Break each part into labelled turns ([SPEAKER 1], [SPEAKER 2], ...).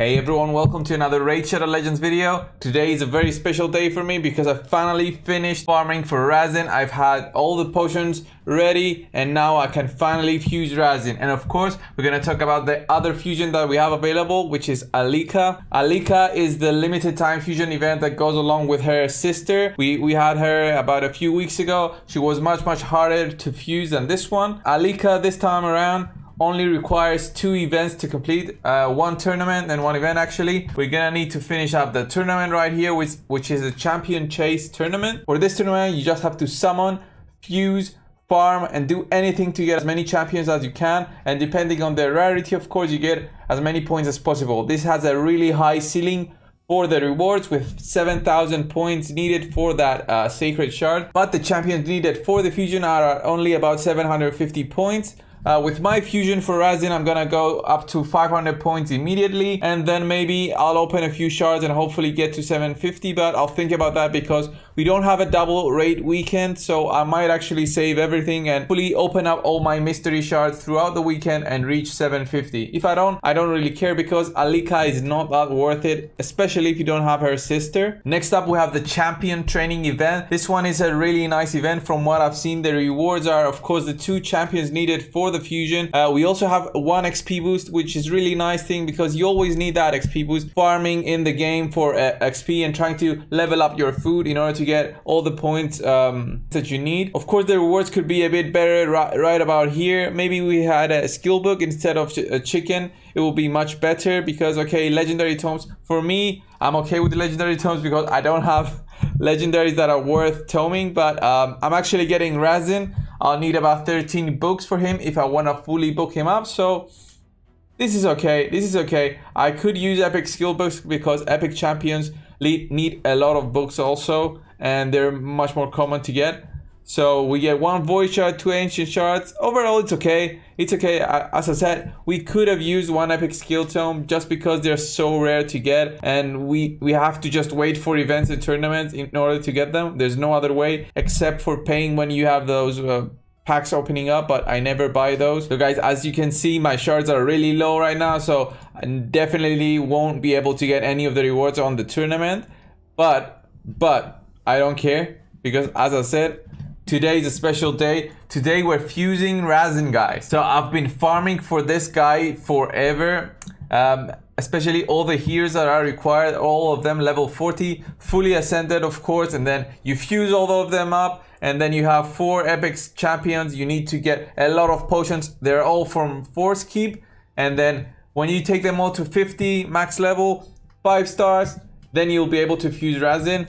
[SPEAKER 1] Hey everyone, welcome to another Raid Shadow Legends video. Today is a very special day for me because I finally finished farming for Rhazin. I've had all the potions ready and now I can finally fuse Rhazin. And of course, we're going to talk about the other fusion that we have available, which is Alika. Alika is the limited time fusion event that goes along with her sister. We had her about a few weeks ago. She was much harder to fuse than this one. Alika this time around only requires 2 events to complete, 1 tournament and 1 event actually. We're gonna need to finish up the tournament right here, which is a champion chase tournament. For this tournament, you just have to summon, fuse, farm, and do anything to get as many champions as you can. And depending on the rarity, of course, you get as many points as possible. This has a really high ceiling for the rewards with 7,000 points needed for that sacred shard. But the champions needed for the fusion are only about 750 points. With my fusion for Rhazin, I'm gonna go up to 500 points immediately, and then maybe I'll open a few shards and hopefully get to 750, but I'll think about that because we don't have a double raid weekend, so I might actually save everything and fully open up all my mystery shards throughout the weekend and reach 750. If I don't really care because Alika is not that worth it, especially if you don't have her sister. Next up, we have the champion training event. This one is a really nice event from what I've seen. The rewards are, of course, the 2 champions needed for the fusion. We also have 1 XP boost, which is really nice thing because you always need that XP boost farming in the game for XP and trying to level up your food in order to get all the points that you need. Of course, the rewards could be a bit better right about here. Maybe we had a skill book instead of a chicken. It will be much better because, okay, legendary tomes. For me, I'm okay with the legendary tomes because I don't have legendaries that are worth toming, but I'm actually getting Rhazin. I'll need about 13 books for him if I want to fully book him up, so this is okay. This is okay. I could use epic skill books because epic champions need a lot of books also, and they're much more common to get. So we get 1 void shard, 2 ancient shards. Overall, it's okay. It's okay. As I said, we could have used 1 epic skill tome just because they're so rare to get, and we have to just wait for events and tournaments in order to get them. There's no other way except for paying when you have those packs opening up, but I never buy those. So guys, as you can see, my shards are really low right now, so I definitely won't be able to get any of the rewards on the tournament. But I don't care because, as I said, today is a special day. Today we're fusing Rhazin, guys. So I've been farming for this guy forever. Especially all the heroes that are required, all of them level 40, fully ascended, of course, and then you fuse all of them up, and then you have 4 epic champions. You need to get a lot of potions. They're all from Force Keep, and then when you take them all to 50 max level, 5 stars, then you'll be able to fuse Rhazin.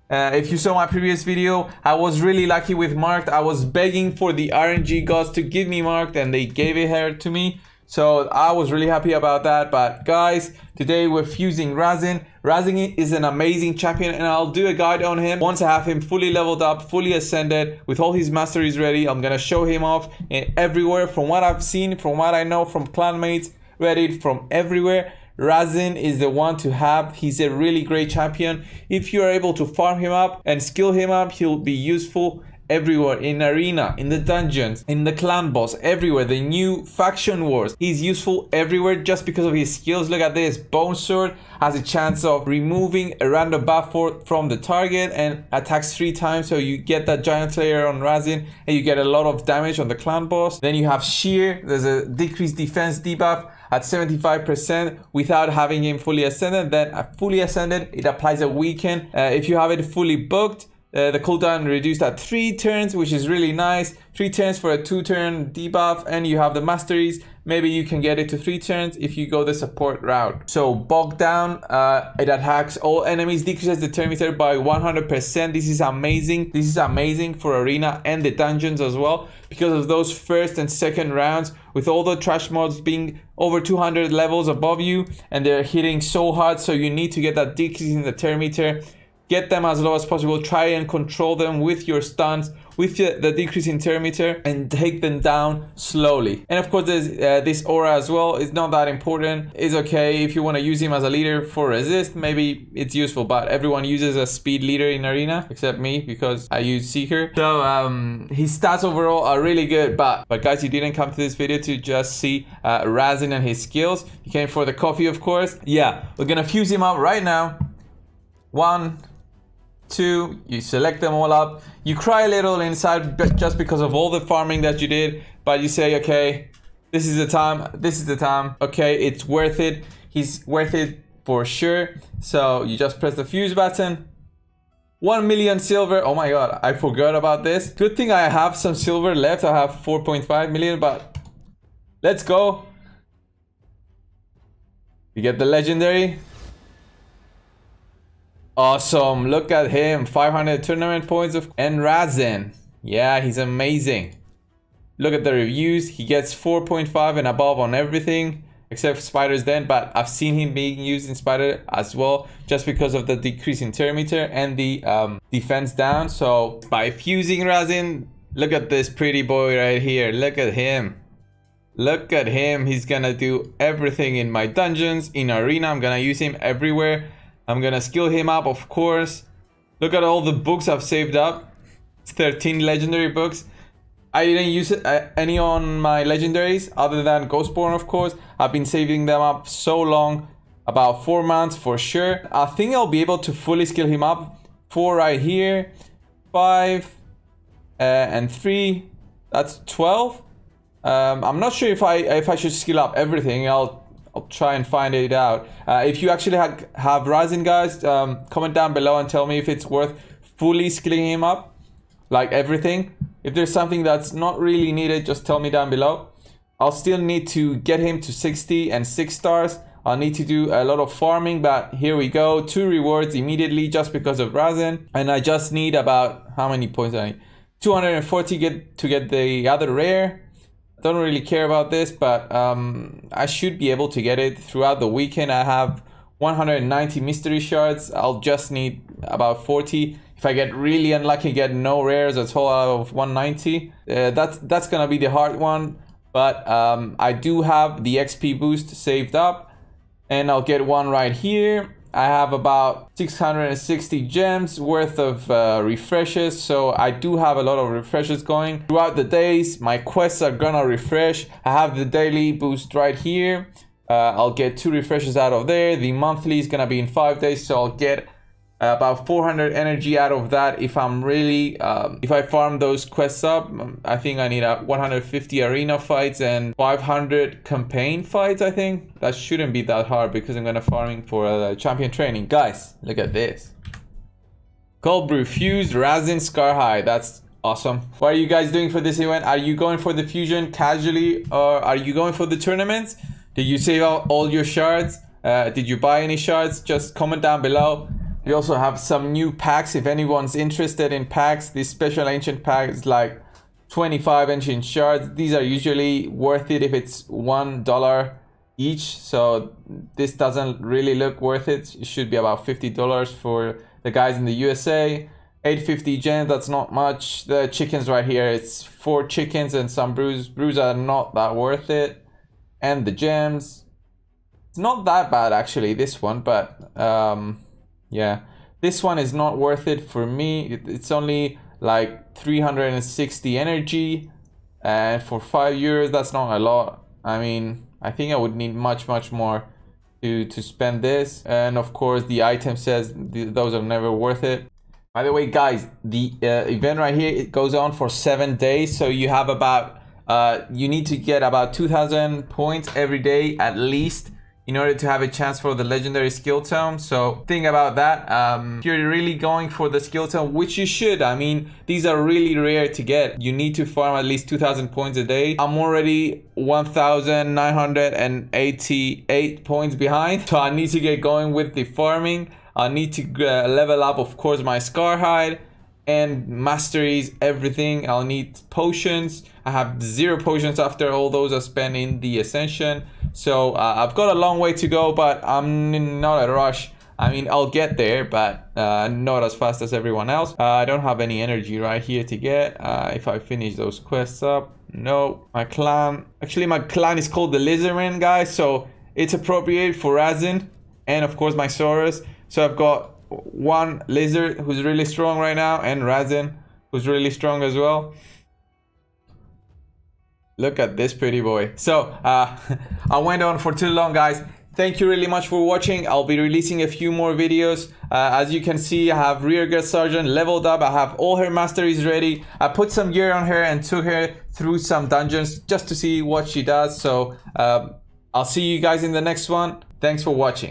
[SPEAKER 1] If you saw my previous video, I was really lucky with Marked. I was begging for the RNG gods to give me Marked, and they gave it here to me. So I was really happy about that. But guys, today we're fusing Rhazin. Rhazin is an amazing champion, and I'll do a guide on him once I have him fully leveled up, fully ascended, with all his masteries ready. I'm gonna show him off everywhere. From what I've seen, from what I know from clanmates, Reddit, from everywhere, Rhazin is the one to have. He's a really great champion. If you are able to farm him up and skill him up, he'll be useful everywhere, in arena, in the dungeons, in the clan boss, everywhere. The new faction wars, he's useful everywhere just because of his skills. Look at this. Bone Sword has a chance of removing a random buff from the target and attacks 3 times, so you get that giant slayer on Rhazin and you get a lot of damage on the clan boss. Then you have Shear. There's a decreased defense debuff at 75% without having him fully ascended. Then fully ascended, it applies a weaken. If you have it fully booked, the cooldown reduced at 3 turns, which is really nice. 3 turns for a 2-turn debuff, and you have the masteries. Maybe you can get it to 3 turns if you go the support route. So bogged down, it attacks all enemies, decreases the turn meter by 100%. This is amazing. This is amazing for arena and the dungeons as well, because of those first and second rounds with all the trash mods being over 200 levels above you, and they're hitting so hard. So you need to get that decrease in the turn meter get them as low as possible. Try and control them with your stuns, with the decrease in turn meter, and take them down slowly. And of course, there's this aura as well. It's not that important. It's okay if you want to use him as a leader for resist. Maybe it's useful, but everyone uses a speed leader in arena except me because I use Seeker. So his stats overall are really good. But guys, you didn't come to this video to just see Rhazin and his skills. You came for the coffee, of course. Yeah, we're gonna fuse him up right now. 1, 2, you select them all up. You cry a little inside just because of all the farming that you did, but you say, okay, this is the time. Okay, it's worth it. He's worth it for sure. So you just press the fuse button. 1 million silver. Oh my god, I forgot about this. Good thing I have some silver left. I have 4.5 million, but let's go. You get the legendary. Awesome, look at him, 500 tournament points and Rhazin. Yeah, he's amazing. Look at the reviews, he gets 4.5 and above on everything except Spider's Den, but I've seen him being used in Spider as well just because of the decrease in turn meter and the defense down. So by fusing Rhazin, look at this pretty boy right here, look at him. Look at him, he's gonna do everything in my dungeons, in arena, I'm gonna use him everywhere. I'm gonna skill him up, of course. Look at all the books I've saved up. It's 13 legendary books. I didn't use any on my legendaries other than Ghostborn, of course. I've been saving them up so long, about 4 months for sure. I think I'll be able to fully skill him up. 4 right here, 5 and 3. That's 12. I'm not sure if I should skill up everything. I'll try and find it out. If you actually have Rhazin, guys, comment down below and tell me if it's worth fully skilling him up, like everything. If there's something that's not really needed, just tell me down below. I'll still need to get him to 60 and 6 stars. I'll need to do a lot of farming, but here we go. 2 rewards immediately just because of Rhazin. And I just need about, how many points I need? 240 to get the other rare. Don't really care about this, but I should be able to get it throughout the weekend. I have 190 mystery shards. I'll just need about 40. If I get really unlucky, get no rares at all out of 190, that's gonna be the hard one. But I do have the XP boost saved up, and I'll get one right here. I have about 660 gems worth of refreshes, so I do have a lot of refreshes going throughout the days. My quests are gonna refresh. I have the daily boost right here. I'll get 2 refreshes out of there. The monthly is gonna be in 5 days, so I'll get about 400 energy out of that. If I'm really if I farm those quests up, I think I need 150 arena fights and 500 campaign fights. I think that shouldn't be that hard because I'm gonna farming for champion training. Guys, look at this. Cold Brew fused Rhazin Scar High. That's awesome. What are you guys doing for this event? Are you going for the fusion casually, or are you going for the tournaments? Did you save out all your shards? Did you buy any shards? Just comment down below. We also have some new packs if anyone's interested in packs. This special ancient pack is like 25 ancient shards. These are usually worth it if it's $1 each. So this doesn't really look worth it. It should be about $50 for the guys in the USA. 850 gems, that's not much. The chickens right here, it's 4 chickens and some brews. Brews are not that worth it. And the gems, it's not that bad actually, this one, but yeah, this one is not worth it for me. It's only like 360 energy, and for €5 that's not a lot. I mean, I think I would need much more to spend this. And of course the item says those are never worth it. By the way, guys, the event right here, it goes on for 7 days, so you have about you need to get about 2,000 points every day at least in order to have a chance for the legendary skill tome. So think about that. If you're really going for the skill tome, which you should, I mean, these are really rare to get. You need to farm at least 2,000 points a day. I'm already 1,988 points behind, so I need to get going with the farming. I need to level up, of course, my Scar Hide and masteries, everything. I'll need potions. I have 0 potions after all those I spent in the Ascension. So I've got a long way to go, but I'm not in a rush. I mean, I'll get there, but not as fast as everyone else. I don't have any energy right here to get. If I finish those quests up. No, my clan. Actually, my clan is called the Lizardman, guys. So it's appropriate for Rhazin and of course my Saurus. So I've got one lizard who's really strong right now and Rhazin who's really strong as well. Look at this pretty boy. So I went on for too long, guys. Thank you really much for watching. I'll be releasing a few more videos. As you can see, I have Rearguard Sergeant leveled up. I have all her masteries ready. I put some gear on her and took her through some dungeons just to see what she does. So I'll see you guys in the next one. Thanks for watching.